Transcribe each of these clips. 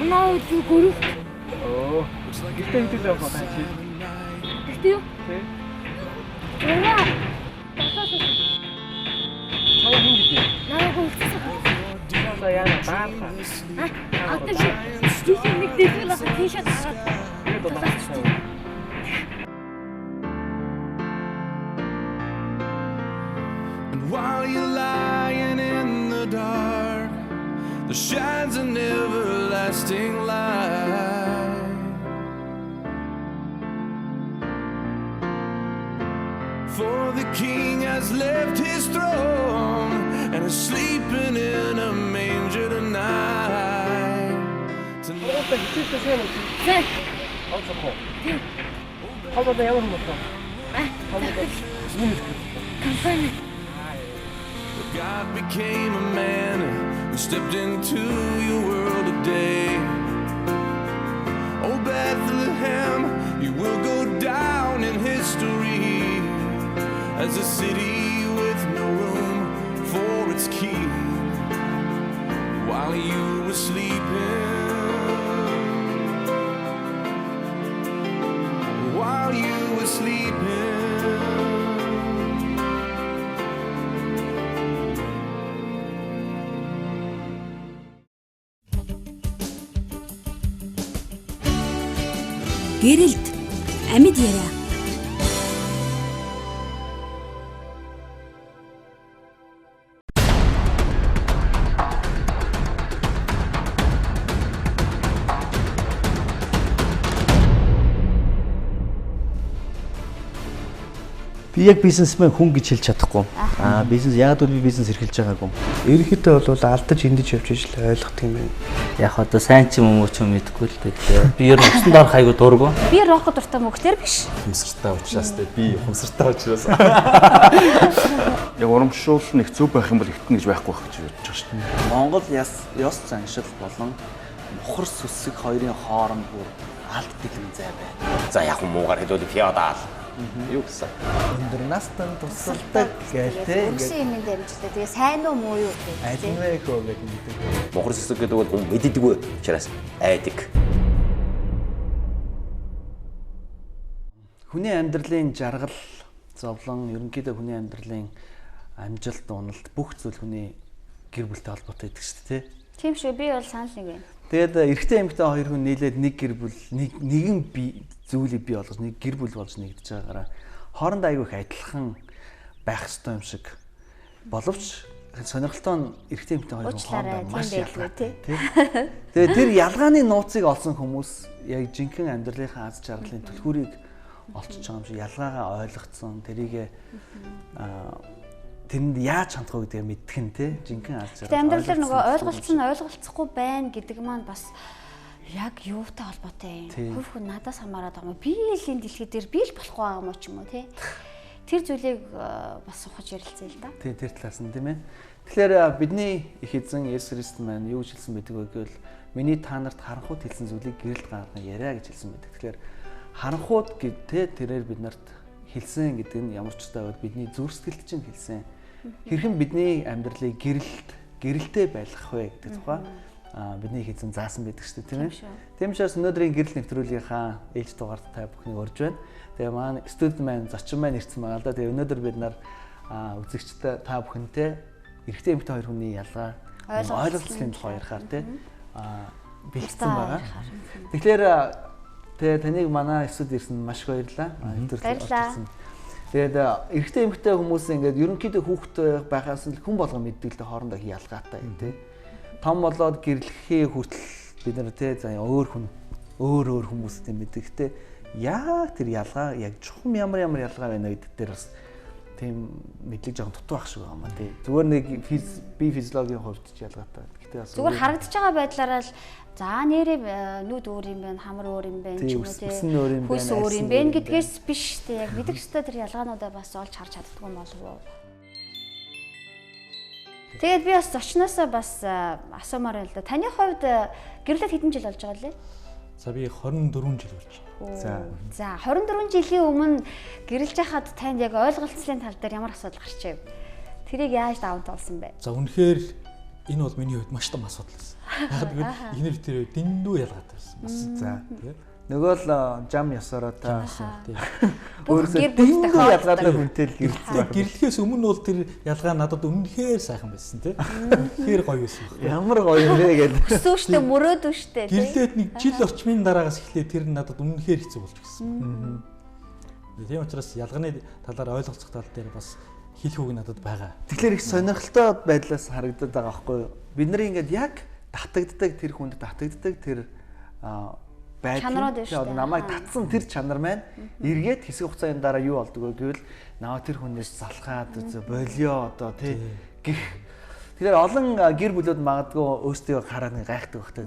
Наа гөрөв. Оо. Гэртээ хэдэл явах байна чи? Гэртээ юу? Тий. Яа. Чаа хин гэдэг. Наа гөрөвсөн. Яа яа таа. Аташ. Стихийн нэг дэвлэх тийшээ гараад. Би дулаасан. While you're lying in the dark, there shines an everlasting light. For the King has left his throne and is sleeping in a manger tonight. Одоо хичээлтэй сайн уу? Зэ. Онцгой. Хаваа ямар юм бэ? Хаваа. Компани. God became a man and stepped into your world today. Oh, Bethlehem, you will go down in history as a city with no room for its king. While you were sleeping, while you were sleeping. Гэрэлт амьд яриа. Би яг бизнесмен хүн гэж хэлж чадахгүй. Бизнес яг л би бизнес эрхэлж байгаагүй. Ерөнхийдөө бол алдаж эндэж явж ижил ойлгох юм байна. Яг одоо сайн ч юм уу ч юм мэдэхгүй л дээ. Би ер нь усан доор хайгуу дургу. Би рокко дуртай мөгтэр биш. Ухамсартай учраас би ухамсартай учраас. Яг урамшуул нэг зөв байх юм бол ихтэн гэж байхгүй байх гэж бодож байгаа шүү дээ. Монгол ёс заншил болон мухар сүсэг хоёрын хооронд бүр алт дэлгэн зай байна. За яг муугаар хэлвэл феодал. Юу гэсэн? Өндөр настан тусалдаг гэлтэй. Үгсэн юм дэмжлээ. Тэгээ сайн уу муу юу гэх. Алин вэ хөө гэдэг. Мухар сүсэг гэдэг бол хүн мэддэггүй учраас айдаг. Хүний амьдралын жаргал, зовлон, ерөнхийдөө хүний амьдралын амжилт, уналт бүх зүйл хүний гэр бүлтэй холбоотой байдаг шүү дээ. Тийм шүү. Би бол санал нэг байна. Тэгээд эрэгтэй эмэгтэй хоёр хүн нийлээд нэг гэр бүл нэгэн бие зүйлийг бий болгож нэг гэр бүл болж нэгдэж байгаагаараа хоорондоо аягүй их адилхан байх ёстой юм шиг боловч сонирхолтой нь эрэгтэй эмэгтэй хоёр хүн хоорондоо маш ялгаатай тий. Тэгээд тэр ялгааны нууцыг олсон хүмүүс яг жинхэнэ амьдралынхаа аз жаргалын түлхүүрийг олчж байгаа юм шиг ялгаагаа ойлгоцсон тэрийг тэнд яаж хандах вэ гэдгийг мэддэг нь тий жинхэнэ аз жаргал. Тэгээд амьдралаар нөгөө ойлголцохгүй байна гэдэг маань бас яг юутай холбоотой юм. Хувь хүн надаас хамаарат байгаа юм. Би л энэ дэлхий дээр би л болохгүй байгаа юм ч юм уу тий. Тэр зүйлийг бас сухаж ярилцъя л да. Тий тэр талаас нь тийм ээ. Тэгэхээр бидний их эзэн Есүс Христ маань юу гэж хэлсэн байдаг вэ гэвэл миний та нарт харанхуйд хэлсэн зүйлийг гэрэлт гаргана яриа гэж хэлсэн байдаг. Тэгэхээр харанхуйд гэдэг тэрээр бид нарт хэлсэн гэдэг нь ямар ч удаа бидний зүрх сэтгэлд чинь хэлсэн. Хэрхэн бидний амьдралыг гэрэлтэй байлгах вэ гэдэг тухай бидний эзэн заасан байдаг шүү дээ тийм ээ. Тийм учраас өнөөдрийн гэрэл нэвтрүүлгийнхаа ээлж дугаард та бүхнийг урьж байна. Тэгээ маань студид маань зочин маань ирсэн байгаа л да. Тэгээ өнөөдөр бид нар үзэгчтэй та бүхэнтэй эрэгтэй эмэгтэй хоёр хүний ялгаа ойлголцлын тухай ярихаар тийм бэлдсэн байгаа. Тэгэхээр тэгээ таныг манай студид ирсэн маш их баярлалаа. Баярлалаа. Тэгээд эрэгтэй эмэгтэй хүмүүс ингээд ерөнхийдөө хүүхэд байхаас нь хүн болгон мэддэг л хоорондоо ялгаатай тийм. Том болоод гэрлэхээ хүртэл бид нар те за өөр хүмүүстэй мэддэгтэй яг тэр ялгаа яг чухам ямар ялгаа байна гэдэг дээр бас тийм мэдлэг жоохон дутуу ах шиг байгаа юм аа тий. Зүгээр нэг би физиологийн хувьд ч ялгаатай. Гэтэ бас зүгээр харагдаж байгаа байдлаараа л за нэрээ нүд өөр юм байна, хамар өөр юм байна ч юм уу тий. Хүс өөр юм байна гэдгээс биш тий. Яг мэдэх ёстой тэр ялгаануудаа бас олж харж чаддгүй юм болов уу? Тэгээд би бас зочноосоо бас асуумаар байл да. Таны хувьд гэрлээд хэдэн жил болж байгаа лээ? За би 24 жил болж байна. За 24 жилийн өмнө гэрлэж байхад танд яг ойлголцлын тал дээр ямар асуудал гарч ив? Тэрийг яаж даван туулсан бэ? За үнэхээр энэ бол миний хувьд маш том асуудал байсан. Яг тэгвэл эхнэр тэр дэндүү ялгаатай байсан. Бас За. Нөгөө л жам ясараа та Өөрөөр дэндүү ялгаатай хүнтэй л гэрэлсэн байна. гэрлэхээс өмнө бол тэр ялгаа надад үнэхээр сайхан байсан тий. Тэгэхээр гоё байсан. Ямар гоё юм бэ гэж. өссөн штэ мөрөөдөө штэ тий. Гэрлээд нэг жил орчмын дараагаас эхлээд тэр надад үнэхээр хэцүү болж гисэн. Тийм учраас ялгааны талаар ойлголцох тал дээр бас хэлэх үг надад байгаа. Тэгэхээр их сонирхолтой байдлаас харагдаад байгаа байхгүй юу? Бид нар ингээд яг татагддаг тэр хүнд татагддаг тэр чанарууд байдал. шүү дээ. Намайг татсан тэр чанар маань эргээд хэсэг хугацааны дараа юу болдог вэ гэвэл наваа тэр хүнээс залхаад болио одоо тий гих. Тэгэхээр олон гэр бүлүүд магадгүй өөрсдөө хараад нэг гайхдаг багтаа.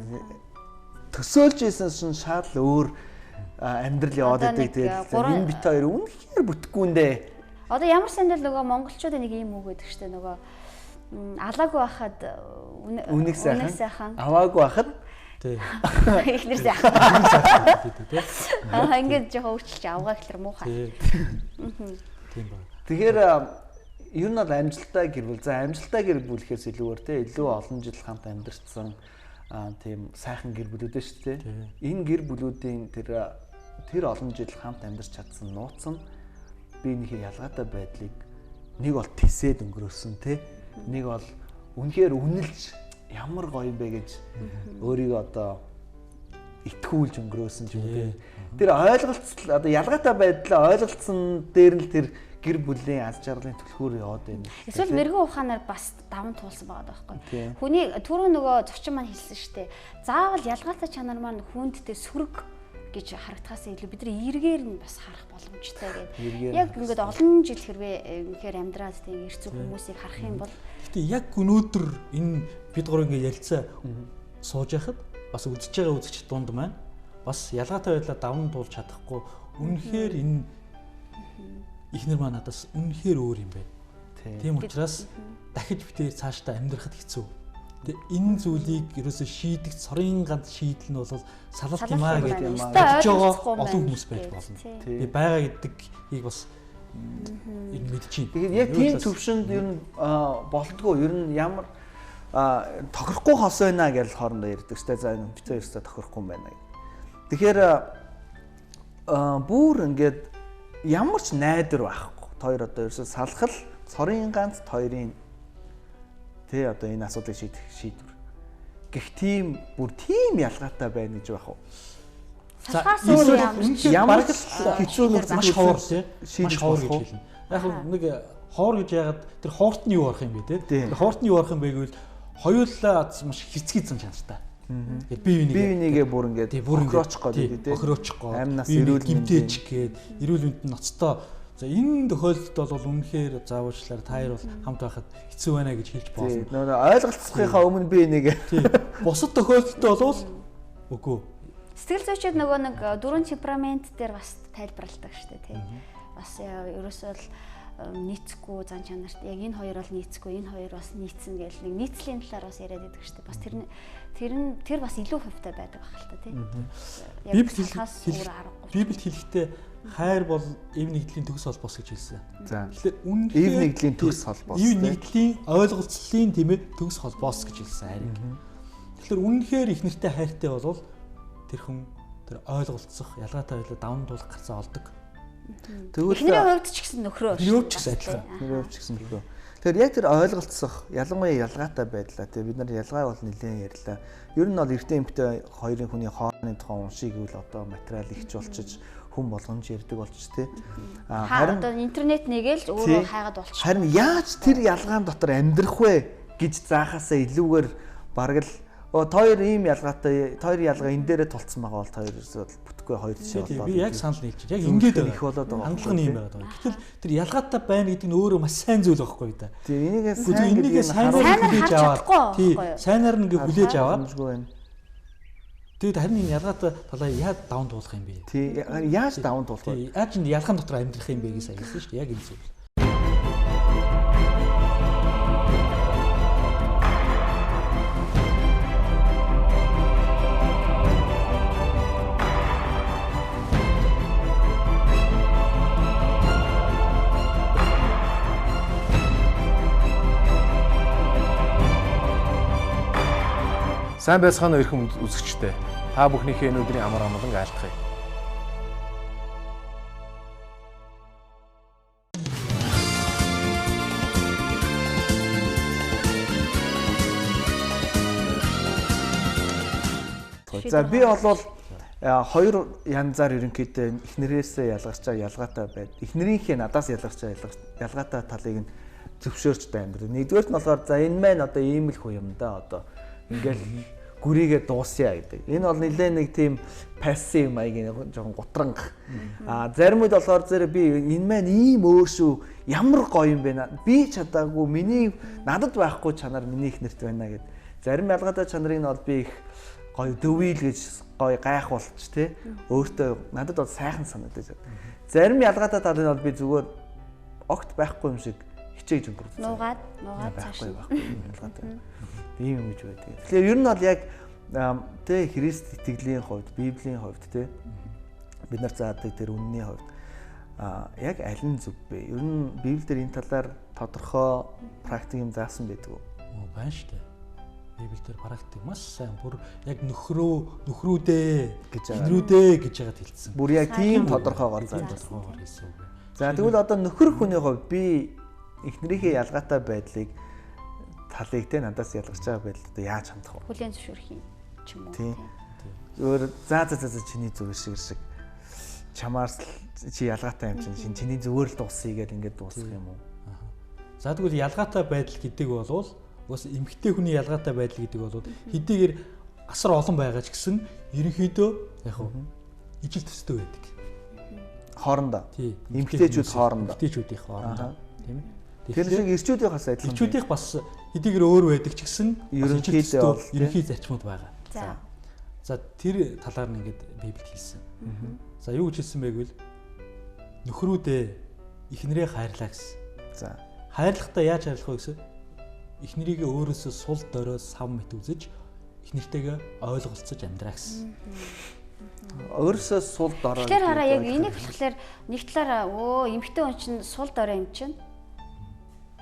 Төсөөлж ийсэн шин шал өөр амьдрал яваад байдаг. Тэгээд энэ бит хоёр үнэхээр бүтэхгүй нэ. Одоо ямар сандал нөгөө монголчуудын нэг юм үг гэдэг штэ нөгөө алаагүй байхад Үнэг сайхан. Аваагүй байхад тий. Ихнэр сайхан. Ингээд жоохон өөрчилж авгаа гэхэлэр муухай. Тийм байна. Тэгэхээр ер нь бол амжилттай гэр бүл. За амжилттай гэр бүл гэхээс илүүгээр те илүү олон жил хамт амьдарсан тийм сайхан гэр бүлүүд шүү дээ. Энэ гэр бүлүүдийн тэр олон жил хамт амьдарч чадсан нууц нь би нэг ялгаатай байдлыг нэг бол тисээд өнгөрөөсөн те. Нэг бол үнэхээр үнэлж ямар гоё юм бэ гэж өөрийгөө одоо итгүүлж өнгөрөөсөн ч юм уу. Тэр ойлголцол одоо ялгаатай байдлаа ойлголцсон дээр л тэр гэр бүлийн аз жаргалын түлхүүр яваад байна. Эсвэл мэрэгэн ухаанаар бас даван туулсан байгаа байхгүй. Хүний түрүү нөгөө зочин маань хэлсэн шүү дээ. Заавал ялгаатай чанар маань хүндтэй сүрэг гэж харагдахаас илүү бидний эргээр нь бас харах боломжтой гэдэг. Яг ингээд олон жил хэрвээ үнэхээр амьдраад тийм эрт зүг хүмүүсийг харах юм бол гэтээ яг өнөөдөр энэ бид гурав ингээд ялцаа сууж яхад бас үзэж байгаа үзэгч дунд маань бас ялгаатай байдлаа даван туулж чадахгүй үнэхээр энэ ихнэр маань надаас үнэхээр өөр юм байна. Тийм учраас дахиж битээр цаашдаа амьдрахад хэцүү. Тэгээ энэ зүйлийг ерөөсөө шийдэх цорын ганц шийдэл нь бол салалт юм аа гэдэг юм аа. Олон хүмүүс байж болно. Би байгаа гэдгийг бас энэ мэдчихээн. Тэгэхээр яг тийм төвшөнд ер нь болтгоо ер нь ямар тохирохгүй хос байна гэж хоорондоо ярьдаг штэ. За энэ битээ ерөөсөө тохирохгүй юм байна. Тэгэхээр бүр ингээд ямар ч найдвар байхгүй. Хоёр одоо ерөөсөө салхал цорын ганц хоёрын тэ одоо энэ асуудлыг шийдэх шийдвэр. Гэх тийм бүр тийм ялгаатай байна гэж байх уу? салхаас өөр ямар хэцүү нөхцөл маш ховор тий. Маш ховор гэж хэлнэ. Яг нэг ховор гэж яагаад тэр хоортны юу арах юм бэ тий? Тэр хоортны юу арах юм бэ гэвэл хоёулаа маш хэцгийцэн чанартай. Тэгээд бие бинийгээ бүр ингээд охироочих гээд тий. Охироочих гээд амнаас эрүүл гимтээч гээд эрүүл мэндэд ноцтой. За энэ тохиолдолд бол үнэхээр заавуучлаар таяр бол хамт байхад хэцүү байна гэж хэлж болно. Нөгөө ойлголцохынхаа өмнө би энийг бусад тохиолдолд бол үгүй. Сэтгэл зүйчид нөгөө нэг дөрвөн темперамент дээр бас тайлбарладаг шүү дээ тий. Бас ерөөсөө нийцэхгүй зан чанарт яг энэ хоёр бол нийцэхгүй энэ хоёр бас нийцсэн гэж нэг нийцлийн талаар бас яриад байдаг шүү дээ. Бас тэр бас илүү хувьтай байдаг байх л та тий. Библиэд хэлэхдээ хайр бол эв нэгдлийн төгс холбоос гэж хэлсэн. За. Тэгэхээр эв нэгдлийн төгс холбоос. Эв нэгдлийн ойлголцлын тийм ээ төгс холбоос гэж хэлсэн хайрыг. Тэгэхээр үнэхээр их нэртэй хайртай болвол тэр хүн тэр ойлголцох ялгаатай байлаа даван туулах гарцаа олдог. Тэгвэл эхнэрийн хувьд ч гэсэн нөхрөө. Юу ч гэсэн адилхан. Нөхрөө ч гэсэн нөхрөө. Тэгэхээр яг тэр ойлголцох ялангуяа ялгаатай байдлаа тий бид нар ялгаа бол нэлээд ярьлаа. Ер нь бол эртний эмэгтэй хоёрын хүний хоорондын тухай уншиг гэвэл одоо материал ихч болчиж хүн болгоомж ярьдаг болчих тий. Харин одоо интернет нэгээл өөрөө хайгаад болчих. Харин яаж тэр ялгаан дотор амьдрах вэ гэж заахаасаа илүүгээр бараг л хоёр ийм ялгаатай хоёр ялгаа энэ дээрээ тулцсан байгаа бол хоёр бүтэхгүй хоёр жишээ болоо. Би яг санал нийлж байна. Яг ингэж их болоод байгаа. Хандлага нь юм байгаа. Гэтэл тэр ялгаатай байна гэдэг нь өөрөө маш сайн зүйл байхгүй да. Тийм энийгээ сайн хүлээж аваад тий сайнаар нь ингээ хүлээж аваад тэгээд харин энэ ялгаатай талаа яаж даван туулах юм бэ? Тий яаж даван туулах вэ? Яаж энэ ялгаан дотор амьдрах юм бэ гэж саялсан шүү дээ. Яг энэ зүйл. Сайн байцгаана уу эрхэм үзэгчдээ. Та бүхнийхээ өнөөдрийн амар амгалан айлтгая. За би болвол хоёр янзаар ерөнхийдөө эхнэрээсээ ялгарч байгаа ялгаатай байд. Эхнэрийнхээ надаас ялгарч байгаа ялгаатай талыг нь зөвшөөрч байна. Нэгдүгээрт нь болохоор за энэ маань одоо ийм л хүү юм да одоо ингээл гүрийгээ дуусъя гэдэг. Энэ бол нэлээд нэг тийм пассив маягийн жоохон гутранг. Зарим үед болохоор зэрэг би энэ маань ийм өөр шүү. Ямар гоё юм бэ? Би чадаагүй миний надад байхгүй чанар миний эхнэрт байна гэд. Зарим ялгаатай чанарыг нь бол би их гоё дөвийл гэж гоё гайх болч тий. Өөртөө надад бол сайхан санагдаж байна. Зарим ялгаатай тал нь бол би зүгээр огт байхгүй юм шиг хичээж өнгөрдөг. Нуугаад цааш ялгаатай. Ийм юм гэж байдаг. Тэгэхээр ер нь бол яг тий Христ итгэлийн хувьд, Библийн хувьд тий бид нар заадаг тэр үнний хувьд яг аль нь зөв бэ? Ер нь Библиэлд энэ талаар тодорхой практик юм заасан байдаг уу? Байна шүү дээ. Библиэлд практик маш сайн бүр яг нөхрүүдээ гэж яагаад хэлсэн. Бүр яг тийм тодорхойгоор заасан. За тэгвэл одоо нөхөр хүний хувьд би эхнэрийнхээ ялгаатай байдлыг талыг те надаас ялгарч байгаа байдлаа яаж хандах вэ? Хүлээн зөвшөөрөх юм ч юм уу. Тийм. Зүгээр за чиний зүгээр шиг чамаас чи ялгаатай юм чинь чиний зүгээр л дуусъя гэж ингээд дуусгах юм уу? За тэгвэл ялгаатай байдал гэдэг бол бас эмэгтэй хүний ялгаатай байдал гэдэг бол хэдийгээр асар олон байгаа ч гэсэн ерөнхийдөө яг ижил төстэй байдаг. Хоорондоо. Эмэгтэйчүүд хоорондоо. Эмэгтэйчүүдийн хоорондоо. Тийм ээ. Тэр шиг ирчүүдийн бас адилхан. Ирчүүдийн бас хэдийгээр өөр байдаг ч гэсэн ерөнхий зарчмууд байгаа. За тэр талаар нь ингээд Библиэд хэлсэн. За юу гэж хэлсэн бэ гэвэл нөхрүүдээ эхнэрээ хайрлаа гэсэн. За хайрлахдаа яаж хайрлах вэ гэсэн? Эхнэрийгээ өөрөөсөө сул дорой сав мэт үзэж эхнэртэйгээ ойлголцож амьдраа гэсэн. Өөрөөсөө сул дорой. Тэгэхээр хараа яг энийг болохоор нэг талаараа эмэгтэй хүн чинь сул дорой юм чинь.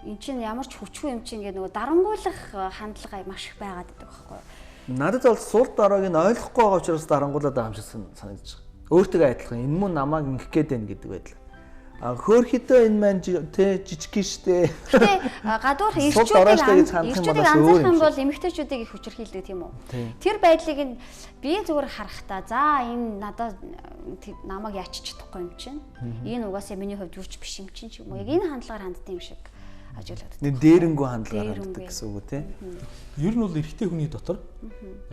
Энд чинь ямар ч хүчгүй юм чинь гэдэг нөгөө дарангуйлах хандлага маш их байгаад байдаг байхгүй юу? Надад бол сул доройг нь ойлгохгүй байгаа учраас дарангуулаад байгаа юм шиг санагдаж байна. Өөртөө адилхан энэ мөн намайг ингэх гээд байна гэдэг байдал. Хөөхөдөө энэ маань жижиг штэ. Гэтэ гадуур ирчүүдийг анзаарах юм бол эмэгтэйчүүдийг их хүчрхийлдэг тийм үү? Тэр байдлыг нь би зүгээр харахтаа за энэ надад намайг яачих чадахгүй юм чинь. Энэ угаасаа миний хувьд юу ч биш юм чинь ч юм уу. Яг энэ хандлагаар ханддаг юм шиг ажиглагддаг. Нэг дээрэнгүү хандлагаар ханддаг гэсэн үг тийм. Ер нь бол эрэгтэй хүний дотор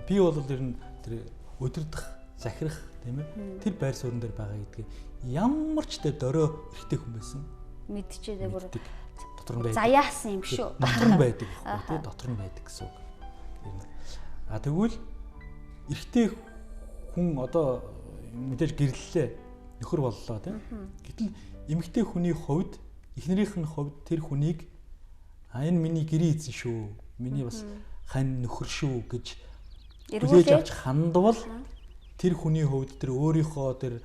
би бол ер нь тэр өдөрдох, захирах тийм ээ. Тэр байр суурин дээр байгаа гэдгийг ямар ч тэр дөрөө эрэгтэй хүн байсан мэдчихээ бүр дотор нь байдаг. Заяасан юм шүү. Дотор нь байдаг байхгүй тийм дотор нь байдаг гэсэн үг. Тэгвэл эрэгтэй хүн одоо мэдээж гэрлэлээ нөхөр боллоо тийм. Гэтэл эмэгтэй хүний хувьд эхнэрийнх нь хувьд тэр хүнийг энэ миний гэрээ эзэн шүү. Миний бас хань нөхөр шүү гэж хүлээж авч хандвал тэр хүний хувьд тэр өөрийнхөө тэр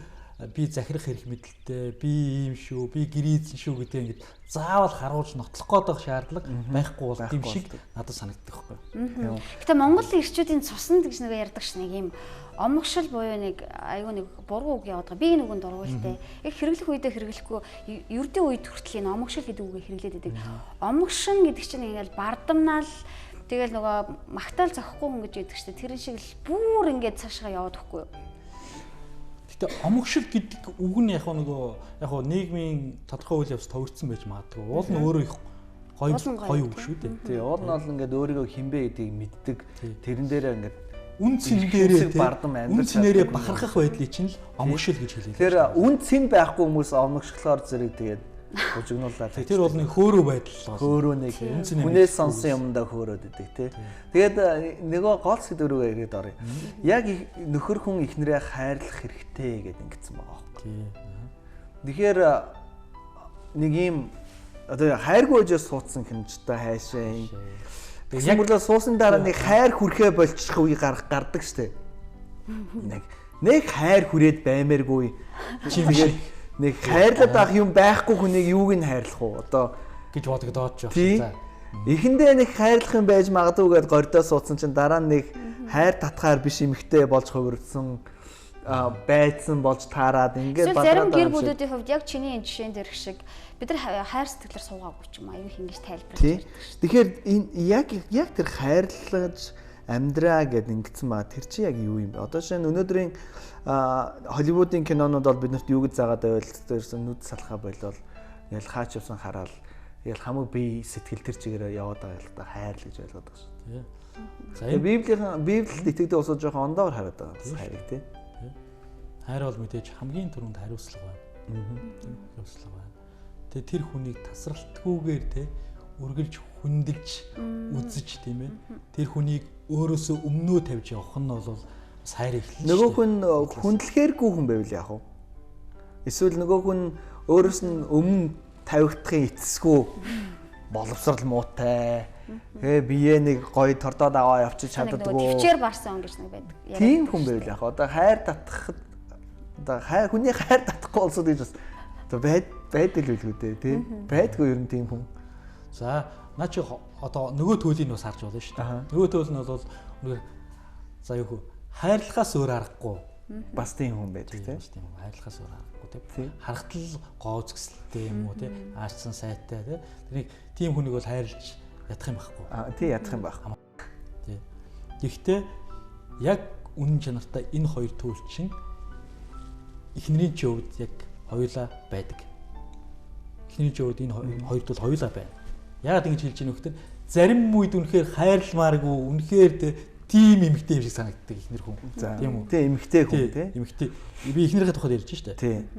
би захирах эрх мэдэлтэй, би ийм шүү, би гэрээ эзэн шүү гэдэг ингээд заавал харуулж нотлох гээд шаардлага байхгүй бол тийм шиг надад санагддаг байхгүй. Гэтэ Монгол ирчүүдийн цуснд гэж нэг ярьдаг ш нэг юм омгшил буюу нэг айгүй нэг буруу үг яваад байгаа. Би энэ үгэнд дургуйлтай. Яг хэрэглэх үедээ хэрэглэхгүй ердийн үед хүртэл энэ омгшил гэдэг үгийг хэрэглээд байдаг. Омгшин гэдэг чинь ингээл бардамнаал тэгэл нөгөө магтаал зохихгүй хүн гэж яддаг штэ. Тэр шиг л бүр ингээд цаашгаа яваад өгөхгүй юу. Гэтэ омгшил гэдэг үг нь яг нөгөө нийгмийн тодорхой үйл явц төвөрцсөн байж магадгүй. Уул нь өөрөө их гоё үг шүү дээ. Тий, уул нь бол ингээд өөрийгөө хинбэ гэдгийг мэддэг. Тэрэн дээрээ ингээд үн цэн дээрээ бардам амьдарч үн цэнээрээ бахархах байдлыг чинь л омгшил гэж хэлээд. Тэр үн цэн байхгүй хүмүүс омгшлохоор зэрэг тэгээд хожигнуулаад. Тэр бол нэг хөөрөө байдал. Хөөрөө нэг хүнээс сонсон юмдаа хөөрөөд идэг тий. Тэгээд нөгөө гол сэдв рүү ирээд оръё. Яг нөхөр хүн ихнэрээ хайрлах хэрэгтэй гэдэг ингэсэн байгаа байхгүй. Тэгэхээр нэг юм одоо хайргүй жоо суудсан хэмжтэй хайшаа. Яг л суусан дараа нэг хайр хүрхээ болчих үе гардаг штэ. Нэг хайр хүрээд баймааргүй. Тэгээд нэг хайрлаад авах юм байхгүй хүнийг юуг нь хайрлах уу одоо гэж бодогдоод ч байна. Эхэндээ нэг хайрлах юм байж магадгүй гэдээ гордоо суудсан чинь дараа нь нэг хайр татхаар биш эмэгтэй болж хувирсан байдсан болж таарад ингээд зарим гэр бүлүүдийн хувьд яг чиний энэ жишээн дээр шиг бид нар хайр сэтгэлээр суугаагүй ч юм аюу ингэж тайлбарлаж байна. Тэгэхээр яг тэр хайрлаж амьдраа гэд ингэсэн ба тэр чи яг юу юм бэ? Одоо шинэ өнөөдрийн Холливуудын кинонууд бол биднэрт юу гэж заагаад байвал тэрсэн нүд салхаа болол ял хаач явсан хараал ял хамаг бие сэтгэл тэр чигээрээ яваад байгаа л да хайр л гэж ойлгоод байгаа шүү дээ. За Библиэд итгэдэг усаа жоохон ондоор хараад байгаа бас хайрыг тий. Хайр бол мэдээж хамгийн түрүүнд хариуцлага байна. Хариуцлага байна. Тэгээ тэр хүнийг тасралтгүйгээр тий үргэлж хүндэлж үзэж тийм ээ. Тэр хүнийг өөрөөсөө өмнөө тавьж явах нь бол бас хайр эхэлж. Нөгөө хүн хүндлэхээргүй хүн байвал яах вэ? Эсвэл нөгөө хүн өөрөөс нь өмнө тавигдахын эцэсгүй боловсрал муутай. Бие нэг гоё тордоод аваа явчих чаддаггүй. Төвчээр барсан гэж нэг байдаг. Тийм хүн байвал яах вэ? Одоо хайр татахад одоо хүний хайр татахгүй болсоо гэж бас байдаг л үлгүү дээ тий. Байдгүй ер нь тийм хүн. За наа чи одоо нөгөө төлийг бас харж болно шүү дээ. Нөгөө төөл нь бол за юу хөө хайрлахаас өөр аргагүй бас тийм хүн байдаг тийм. Тийм хайрлахаас өөр аргагүй тийм. Харахтал гооцгсэлтэй юм уу тийм. Аачсан сайтай тийм. Тэрийг тийм хүнийг бол хайрлж ядах юм байхгүй. Тий ядах юм байх. Тийм. Гэхдээ яг үнэн чанартай энэ хоёр төөл чинь эхнэрийн ч хувьд яг хоёулаа байдаг. Эхнэрийн ч хувьд энэ хоёр төөл хоёулаа байна. Яагаад ингэж хэлж ийм вөхтөр зарим үед үнэхээр хайрламааргүй үнэхээр тийм эмэгтэй юм шиг санагддаг эхнэр хүн. Тийм үү? Тийм эмэгтэй хүн тийм. Эмэгтэй. Би эхнэрийнхээ тухайд ярьж штэ. Тийм.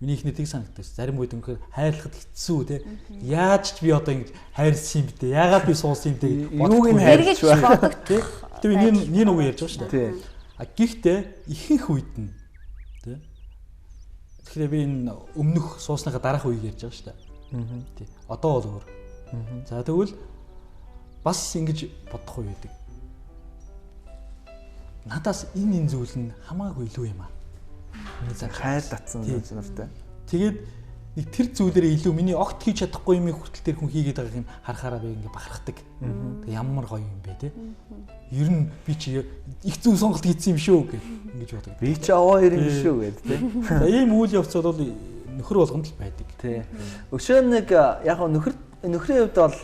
Миний эхнэр тийг санагддаг. Зарим үед үнэхээр хайрлахад хэцүү тийм. Яаж ч би одоо ингэж хайрлсан юм бэ? Яагаад би суусан юм бэ? Юуг нь хайрлж боддог тийм. Тэр нэг үг ярьж байгаа штэ. Гэхдээ ихэнх үед нь тийм. Тэгэхээр би энэ өмнөх суусныхаа дараах үеийг ярьж байгаа штэ. Тийм. Одоо бол өөр. За тэгвэл бас ингэж бодох уу гэдэг. Надаас энэ зүйл нь хамаагүй илүү юм аа. Хайр татсан зүйл нартай. Тэгээд нэг тэр зүйлээрээ илүү миний огт хийж чадахгүй юм хүртэл тэр хүн хийгээд байгааг нь харахаараа би ингэ бахархдаг. Тэг ямар гоё юм бэ те. Ер нь би чи их зөв сонголт хийсэн юм шүү гэж боддог. Би чи аваа ер юм шүү гэд те. За ийм үйл явц бол нөхөр болгонд л байдаг. Тий. Өшөө нэг яг нөхрийн хувьд бол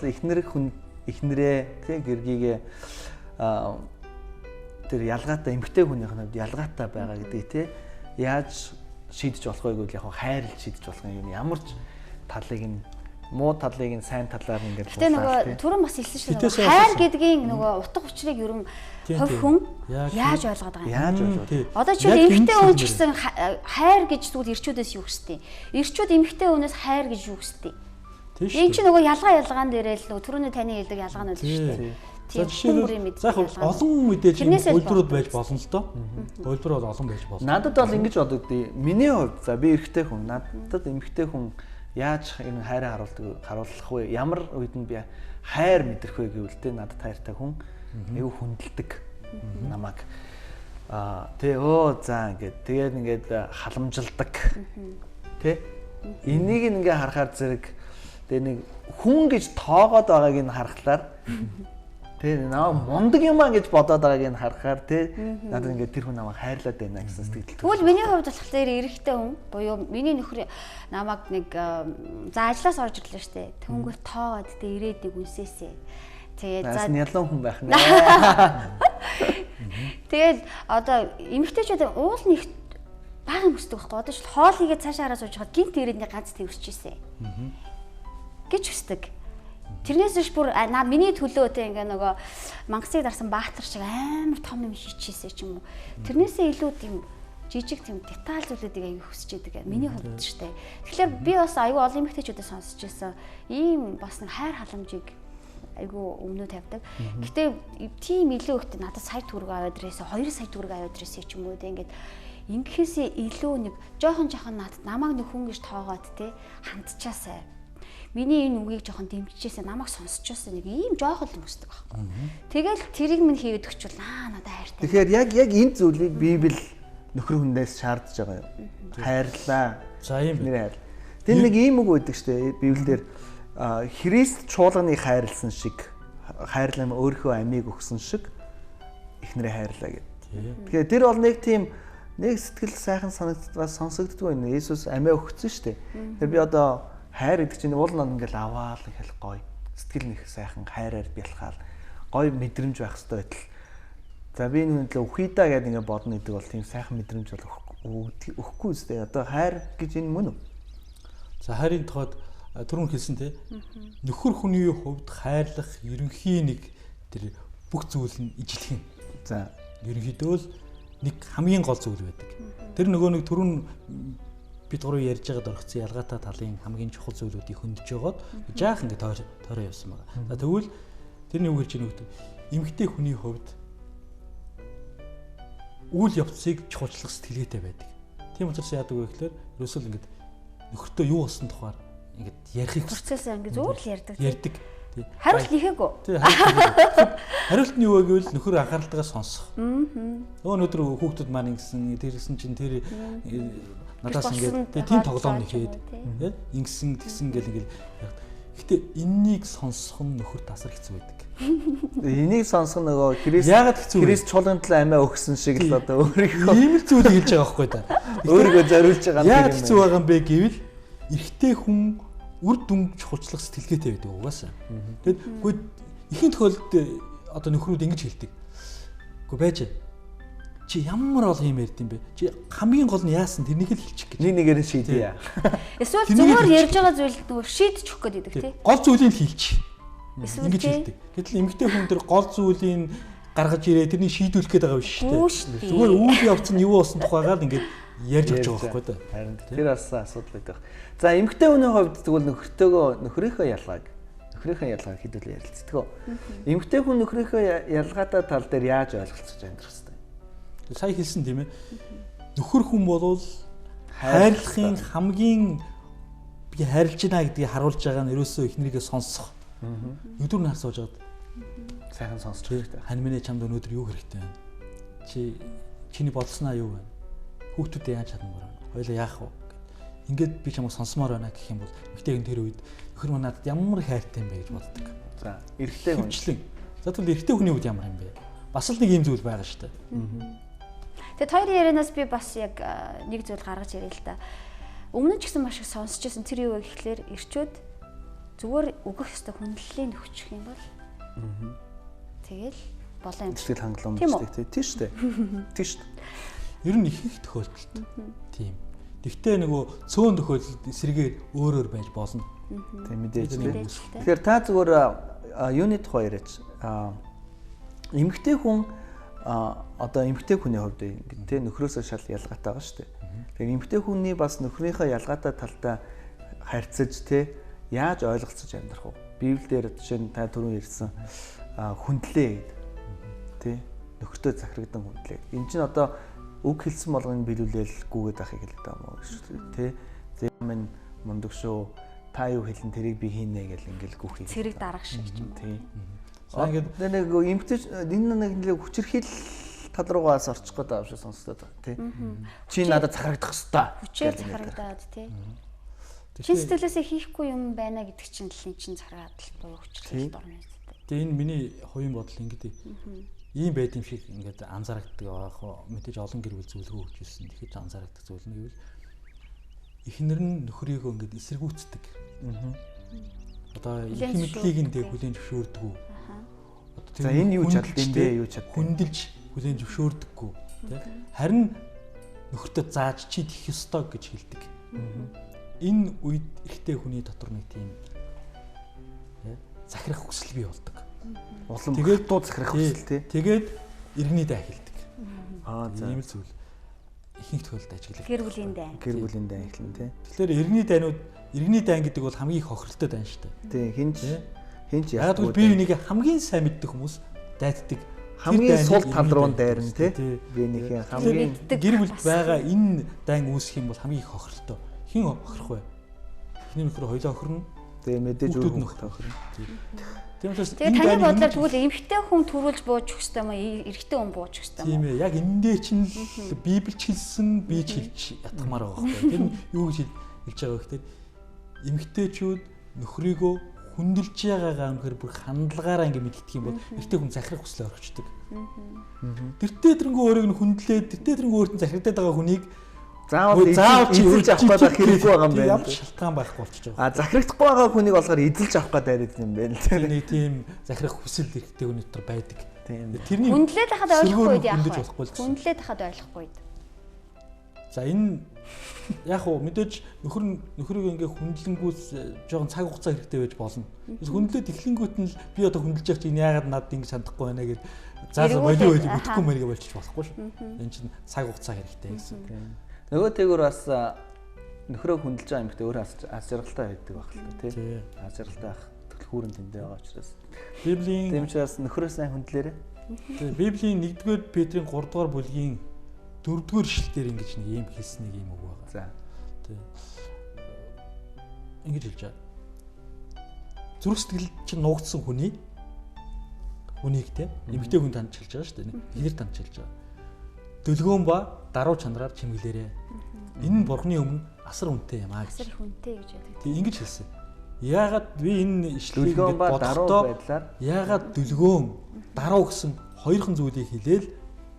эхнэрээ тий гэргийгээ тэр ялгаатай эмгтэй хүнийх нь хувьд ялгаатай байгаа гэдэг тий. Яаж шийдэж болох вэ гэвэл яг хайрлж шийдэж болох юм. Ямар ч талыг нь муу талыг нь сайн талаар ингээд гэхдээ нөгөө түрүүн бас хэлсэн шүү дээ. Хайр гэдгийн нөгөө утга учирыг ерөн хувь хүн яаж ойлгоод байгаа юм. Яаж ойлгоод. Одоо чи эмэгтэй хүн ч гэсэн хайр гэж зүгээр ирчүүдээс юу хүсдэг. Ирчүүд эмэгтэй хүнээс хайр гэж юу хүсдэг. Энэ чи нөгөө ялгаан дээрээ л нөгөө түрүүний таны хэлдэг ялгаа нь л шүү дээ. За жишээлбэл олон мэдээлэл үйлдвэрүүд байж болно л доо. Үйлдвэр бол олон байж болно. Надад бол ингэж бодогдъё. Миний хувьд за би эрэгтэй хүн, надад эмэгтэй хүн яаж энэ хайраа харуулах вэ? Ямар үед нь би хайр мэдрэх вэ гэвэл тэ надад хайртай хүн аюу хүндэлдэг намайг. Тэ за тэгээд халамжилдаг. Тэ? Энийг ингээ харахаар зэрэг тэгээ нэг хүн гэж тоогоод байгааг нь харахаар тэгээ наа мундаг юм аа гэж бодоод байгааг нь харахаар тэ надад ингээ тэр хүн намайг хайрлаад байна гэсэн сэтгэл. Тэгвэл миний хувьд болохоор эрэгтэй хүн буюу миний нөхөр намайг нэг за ажлаас орж ирлээ штэ. Тэнгүүр тоогоод тэ ирээд нэг үнсээсээ. Тэгээд за нялон хүн байх нэ. Тэгээд одоо эмэгтэйчүүд уул нэг бага өсдөг байхгүй. Одоо ч хоол хийгээд цаашаа хараа сууж хаад гинт ирээд нэг ганц тэрвэрчээсэ. Гэж хүсдэг. Тэрнээс биш бүр миний төлөөтэй ингээ нөгөө мангасыг дарсан баатар шиг амар том юм хийчихээсэ ч юм уу. Тэрнээсээ илүү тийм жижиг тийм деталь зүйлүүдийг аяг хүсэж идэг. Миний хувьд ч тийм. Тэгэхээр би бас аягүй олон эмэгтэйчүүдээ сонсч байсан. Ийм бас нэг хайр халамжийг айгүй өмнөө тавьдаг. Гэтэ тийм илүү ихтэй надад сая төгрөг аваад ирээсэ 2 сая төгрөг аваад ирээсэ ч юм уу те ингээд ингэхээсээ илүү нэг жоохон надад намайг нэг хүн гэж тоогоод те хандчаасай. Миний энэ үгийг жоохон дэмжижээсэ намайг сонсчоосоо нэг ийм жоохон л өсдөг байхгүй. Тэгэл тэрийг минь хийгээд өгчвөл надад хайртай. Тэгэхээр яг энэ зүйлийг Библи нөхөр хүнээс шаардж байгаа юм. Хайрлаа. За ийм нэр хайр. Тэр нэг ийм үг байдаг штэ Библиэлд Христ чуулганыг хайрлсан шиг хайрлан өөрийнхөө амийг өгсөн шиг эхнэрээ хайрлаа гэдэг. Тэгэхээр тэр бол нэг тийм нэг сэтгэл сайхан сонсогддгоо энэ Иесус амиа өгсөн шүү дээ. Тэр би одоо хайр гэдэг чинь уул нь ингээл аваал их гоё. Сэтгэл нэг сайхан хайраар бялхаал гоё мэдрэмж байх хэрэгтэй байтал. За би энэ хүндлээ өхий даа гэдэг ингээд бодно гэдэг бол тийм сайхан мэдрэмж бол өгөхгүй үстэй. Одоо хайр гэж энэ мөн үү? За хайрын тухайд түрүүн хэлсэн те нөхөр хүний хувьд хайрлах ерөнхий нэг тэр бүх зүйл нь ижлэх юм. За ерөнхийдөө л нэг хамгийн гол зүйл байдаг. Тэр нөгөө нэг түрүүн бид гурав ярьж байгаад орхисон ялгаатай талын хамгийн чухал зүйлүүдийг хөндөж байгаад жаах ингэ тойроо явсан байгаа. За тэгвэл тэрний үг хэлж байгаа нөхдөд эмэгтэй хүний хувьд үйл явцыг чухалчлах сэтгэлгээтэй байдаг. Тийм учраас яадаг вэ гэхээр ерөөсөө ингэ нөхөртөө юу болсон тухаар ингэ ярихыг процессаа ингэ зүгээр л ярьдаг. Ярьдаг. Хариулт нэхээгүй. Хариулт нь юу вэ гэвэл нөхөр анхааралтайгаа сонсох. Нөгөө өнөөдөр хүүхдүүд маань ингэсэн тэрсэн чинь тэр надаас ингээд тийм тоглоом нэхээд ингэсэн тэгсэн гэл ингээл. Гэхдээ энэнийг сонсох нь нөхөр тасар хэцүү байдаг. Энийг сонсох нөгөө Христ чуулганд л амиа өгсөн шиг л одоо өөрийнхөө ийм л зүйлийг хэлж байгаа байхгүй да. Өөрийгөө зориулж байгаа юм. Яг хэцүү байгаа юм бэ гэвэл эрэгтэй хүн үр дүн чухалчлах сэтгэлгээтэй байдаг угаасаа. Тэгэд үгүй ихэнх тохиолдолд одоо нөхрүүд ингэж хэлдэг. Үгүй байж чи ямар ол юм ярьд юм бэ? Чи хамгийн гол нь яасан тэрнийг л хэлчих гэж. Нэгээр нь шийдье. Эсвэл зүгээр ярьж байгаа зүйлд нөгөө шийдчих гээд идэг тий. Гол зүйлийг хэлчих. Ингэж хэлдэг. Гэтэл эмэгтэй хүн тэр гол зүйлийг гаргаж ирээ тэрнийг шийдвэрлэх гээд байгаа биш шүү дээ. Зүгээр үйл явц нь юу болсон тухайгаа л ингэж ярьж өгч байгаа байхгүй да. Харин тэр бас асуудал байдаг. За эмэгтэй хүний хувьд тэгвэл нөхрийнхөө ялгааг хэдүүлээ ярилцдаг. Эмэгтэй хүн нөхрийнхөө ялгаатай тал дээр яаж ойлголцож амьдрах вэ? Сая хэлсэн тийм ээ. Нөхөр хүн болвол хайрлахын хамгийн би хайрлж байна гэдгийг харуулж байгаа нь ерөөсөө эхнэрийгээ сонсох. Өдөр нар сууж байгаад сайхан сонсч хэрэгтэй. Хань минь чамд өнөөдөр юу хэрэгтэй байна? Чиний бодсноо юу байна? Хүүхдүүдээ яаж чадмаар байна? Хоёлаа яах вэ? Ингээд би чамайг сонсомоор байна гэх юм бол эмэгтэйг тэр үед нөхөр манад ямар хайртай юм бэ гэж боддог. За, эрэгтэй хүн. За тэгвэл эрэгтэй хүний үед ямар юм бэ? Бас л нэг юм зүйл байгаа шүү дээ. Тэгээд хоёрын ярианаас би бас яг нэг зүйл гаргаж ирээ л да. Өмнө ч гэсэн маш их сонсч байсан тэр юу вэ гэхлээр ирчүүд зүгээр өгөх ёстой хүндлэлийн өгчих юм бол тэгэл болоо юм. Сэтгэл хангалуун мэддэг тийм шүү дээ. Тийм шүү дээ. Ер нь их тохиолдолд тийм. Тэгтээ нөгөө цөөн тохиолдолд эсрэгээр өөрөөр байж болно. Тийм мэдээж тийм. Тэгэхээр та зүгээр юуны тухай яриач. Эмэгтэй хүн одоо эмэгтэй хүний хувьд тийм нөхрөөсөө шал ялгаатай байгаа шүү дээ. Тэгэхээр эмэгтэй хүний бас нөхрийнхөө ялгаатай талтай харьцаж тийм яаж ойлголцож амьдрах вэ? Библиэлд жишээ нь та түрүүн ярьсан хүндлээ гэдэг тийм нөхөртөө захирагдан хүндлээ. Энэ чинь одоо үг хэлсэн болгоныг биелүүлээл гүгээд ахыг хэлээд байгаа юм шүү дээ. Тэ минь мундаг шүү. Та юу хэлэн тэрийг би хийнэ гэл ингээл гүөх юм. Цэрэг дарах шиг юм. Тийм. Тэгээд нэг эмгтэй энэ нэг хүчирхийл тал руугаас орчих гээд байгаа шүү сонсдод байна тий. Чи надад захирагдах хэвээр. Хүчээр захирагдаад тий. Чин сэтгэлээсээ хийхгүй юм байна гэдэг чинь л чин захираад л буюу хүчирхийлт орно юм. Тэгээ энэ миний хувийн бодол ингэдэг. Ийм байд юм шиг ингээд анзаардаг байгаа хоо мэдээж олон гэр бүл зөвлөгөө өгч ирсэн. Тэгэхэд анзаардаг зүйл нь гэвэл эхнэр нь нөхрийгөө ингээд эсэргүүцдэг. Одоо их мэдлийг нь тэг хүлээн зөвшөөрдөг. За энэ юу чаддсан бэ? Юу чаддсан? Хүндэлж хүлээн зөвшөөрдөггүй. Харин нөхөртөө зааж чи тэх ёстой гэж хэлдэг. Энэ үед ихтэй хүний дотор нэг тийм захирах хүсэл бий болдог. Улам тэгээд дуу захирах хүсэл тий. Тэгээд иргэний дай хэлдэг. За ийм л зүйл ихэнх тохиолдолд ажиглав. Гэр бүлийн дай. Гэр бүлийн дай эхлэн тий. Тэгэхээр иргэний дай гэдэг бол хамгийн их хохиролтой дай шүү дээ. Тий, хинч яг л би энийг хамгийн сайн мэддэг хүмүүс дайддаг. Хамгийн сул тал руу дайрна тий. Би энийхээ хамгийн гэр бүлд байгаа энэ дайн үүсэх юм бол хамгийн их хохиролтой. Хин хохирох вэ? Эхний нөхөр хоёлоо хохирно. Тэгээ мэдээж өөр хүн хохирно. Тэгээ таны бодлоор тэгвэл эмэгтэй хүн төрүүлж бууж өгөх ёстой юм уу? Эрэгтэй хүн бууж өгөх ёстой юм уу? Тийм ээ. Яг эндээ чинь Библич хэлсэн, би ч хэлж ятгамаар байгаа байхгүй. Тэр нь юу гэж хэлж байгаа вэ гэхээр эмэгтэйчүүд нөхрийгөө хүндэлж байгаагаа үнэхээр бүр хандлагаараа ингэ мэддэг юм бол эртээ хүн захирах хүслээ орхичдаг. Тэртээ тэрнгүү өөрийг нь хүндлээд тэртээ тэрнгүү өөртөө захирагдаад байгаа хүнийг заавал чи эзэлж авах гэдэг хэрэггүй байгаа юм байна. Ямар шалтгаан байхгүй болчихж байгаа. Захирагдахгүй байгаа хүнийг болохоор эзэлж авах гэдэг яриад юм байна. Нэг тийм захирах хүсэл эрхтэй хүний дотор байдаг. Тэрний хүндлээд хахад ойлгохгүй үед яах вэ? Хүндлээд хахад ойлгохгүй үед. За энэ яг уу мэдээж нөхрийг ингээ хүндлэнгүүс жоохон цаг хугацаа хэрэгтэй байж болно. Хүндлээд эхлэнгүүт нь би одоо хүндэлж явах чинь яагаад надад ингэ санахгүй байна гэд заасан болио бүтэхгүй мэрийгээ болчих болохгүй шүү. Энэ чинь цаг хугацаа хэрэгтэй гэсэн. Нөгөө тэгүр бас нөхрөө хүндэлж байгаа юм гэхдээ өөрөө аз жаргалтай байдаг байх л та тий. Аз жаргалтай байх төлхүүрэн тэндээ байгаа учраас Библийн дэмжээс нөхрөө сайн хүндлээрээ. Тий. Библийн 1-р Петрийн 3-р бүлгийн 4-р ишлэлээр ингэж нэг юм хэлсэн нэг юм үг байгаа. За. Тий. Ингэж хэлж байгаа. Зүрх сэтгэл чинь нуугдсан хүнийг те эмэгтэй хүн танд хэлж байгаа шүү дээ. Хинэр танд хэлж байгаа. Дөлгөөн ба даруй чанараар чимэглээрээ. Энэ нь Бурхны өмнө асар үнэтэй юм аа гэж. Асар хүнтэй гэж байдаг. Тий ингэж хэлсэн. Яагаад би энэ ишлэлийг дөлгөөн ба даруй байдлаар яагаад дөлгөөн даруй гэсэн хоёрхан зүйлийг хэлээл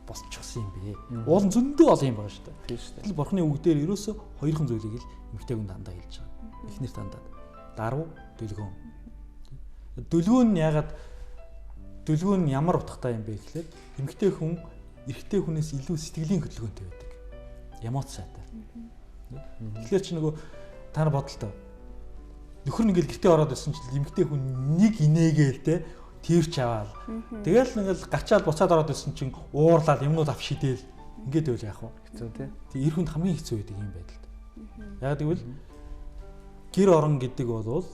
босчихсон юм бэ? Уул нь зөндөө олон юм байгаа шүү дээ. Тийм шүү дээ. Тэгэл Бурхны үг дээр ерөөсө хоёрхан зүйлийг л эмэгтэй хүн дандаа хэлж байгаа. Эхнэр дандаа даруй, дөлгөөн. Дөлгөөн нь яагаад дөлгөөн нь ямар утгатай юм бэ гэхлээр эмэгтэй хүн эрэгтэй хүнээс илүү сэтгэлийн хөдөлгөөнтэй байдаг. Эмоцтой. Тэгэхээр чи нөгөө та нар бодолтой. Нөхөр нь ингээл гэртээ ороод ирсэн чинь эмэгтэй хүн нэг инээгээл те тэрч аваал. Тэгэл ингээл гачаал буцаад ороод ирсэн чинь уурлаад юмнууд ав шидэл ингээд байл яах вэ? Хэцүү те. Тэг эр хүнд хамгийн хэцүү байдаг юм байдалд. Яг тэгвэл гэр орон гэдэг бол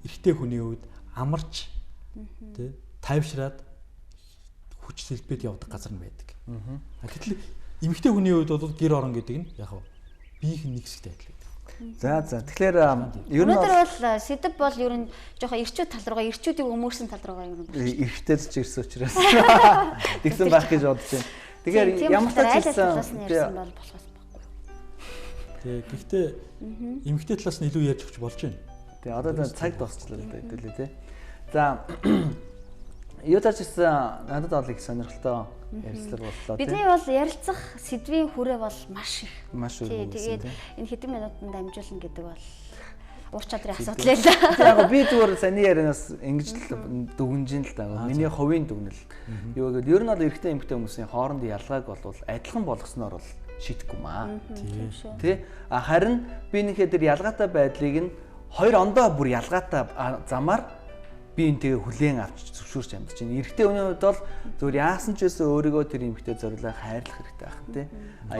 эрэгтэй хүний үед амарч те тайвшраад хүч сэлбэд явдаг газар нь байдаг. Гэтэл эмэгтэй хүний үед бол гэр орон гэдэг нь яг биеийнх нь нэг хэсэгтэй адил байдаг. За тэгэхээр ер нь өнөөдөр бол сэдв бол ер нь жоохон эрчүүд тал руугаа эрчүүдийг өмөрсөн тал руугаа юм. эрэгтэй ч ирсэн учраас тэгсэн байх гэж бодож байна. Тэгэхээр ямар ч хэлсэн бол болохоос байхгүй. Тэг. Гэхдээ эмэгтэй талаас нь илүү ярьж өгч болж байна. Тэг. Одоо цаг дуусчлаа л дээ тий. За юу ч гэсэн надад бол их сонирхолтой ярилцлага боллоо тий. Бидний бол ярилцах сэдвийн хүрээ бол маш их. Маш их. Тэгээд энэ хэдэн минутанд дамжуулна гэдэг бол ур чадрын асуудал л. Яг би зүгээр саний ярианаас ингэж л дүгнжин л даа. Миний хувийн дүгнэл. Юу гэвэл ер нь бол эрэгтэй эмэгтэй хүмүүсийн хоорондын ялгааг бол адилхан болгосноор бол шийдэхгүй маа. Тий. Харин би нэхэ тэр ялгаатай байдлыг нь 2 ондоо бүр ялгаатай замаар би энтэйгээ хүлээн авч зөвшөөрч амьд чинь. Эрэгтэй хүний хувьд бол зүгээр яасан ч гэсэн өөрийгөө тэр эмэгтэй зориулаа хайрлах хэрэгтэй байх тий.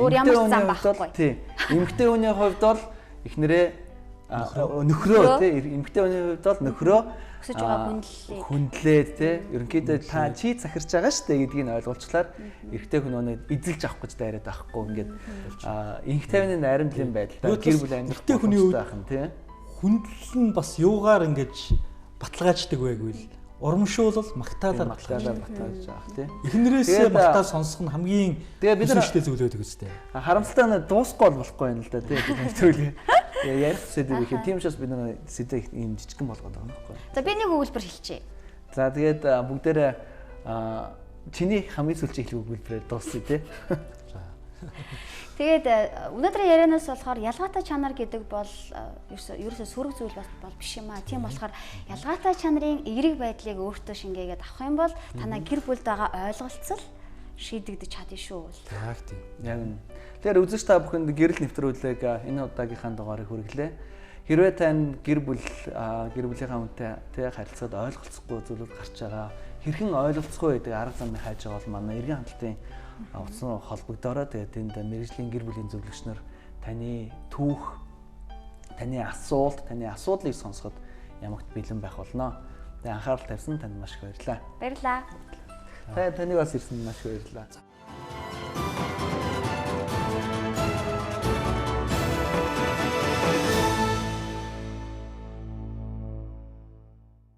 Өөр ямар зам байхгүй. Тий. Эмэгтэй хүний хувьд бол эхнэрээ нөхрөө тий. Эмэгтэй хүний хувьд бол нөхрөө өсөж байгаа хүндлээд тий. Ерөнхийдөө та чи захирч байгаа шүү дээ гэдгийг нь ойлгуулчлаар эрэгтэй хүн өнөө эзэлж авах гэж дайраад байхгүй. Ингээд инх тавины найрамдлын байдалтай гэр бүл амьдрах эрэгтэй хүний үед байх нь тий. Хүндлэл нь бас юугаар ингэж баталгааждаг байгүй л урамшуулал магтаалаар баталгааж авах тий. Эхнэрээсээ магтаал сонсох нь хамгийн бид нар өштэй зүйл байдаг үстэй. Харамсалтай нь дуусахгүй болохгүй юм л да тий. Зүйлээ ярих сэдв их. Тийм учраас бид нар сэдв ийм жижигхэн болгоод байгаа байхгүй. За би нэг өгүүлбэр хэлчихье. За тэгээд бүгдээрээ чиний хамгийн сүүлчийн хэлбэрээр дуусъя тий. Тэгээд өнөөдрийн ярианаас болохоор ялгаатай чанар гэдэг бол ерөөсөө сөрөг зүйл бол биш юм аа. Тийм болохоор ялгаатай чанарын эерэг байдлыг өөртөө шингээгээд авах юм бол танай гэр бүлд байгаа ойлголцол шийдэгдэж чадна шүү. Яг тийм. Яг нь. Тэгэхээр үзэж та бүхэнд гэрэл нэвтрүүлэг энэ удаагийнхаа дугаарыг хүргэлээ. Хэрвээ тань гэр бүлийнхаа хүнтэй харилцаад ойлголцохгүй зүйлүүд гарч байгаа, хэрхэн ойлголцохгүй гэдэг арга замыг хайж байгаа бол манай эргэн хамталтын утсан холбогдороо тэгээд энд мэргэжлийн гэр бүлийн зөвлөгч нар таны түүх, таны асуулт, таны асуудлыг сонсоход ямагт бэлэн байх болно. Тэгээд анхаарал тавьсан танд маш их баярлалаа. Баярлалаа. Таныг бас ирсэн маш их баярлалаа.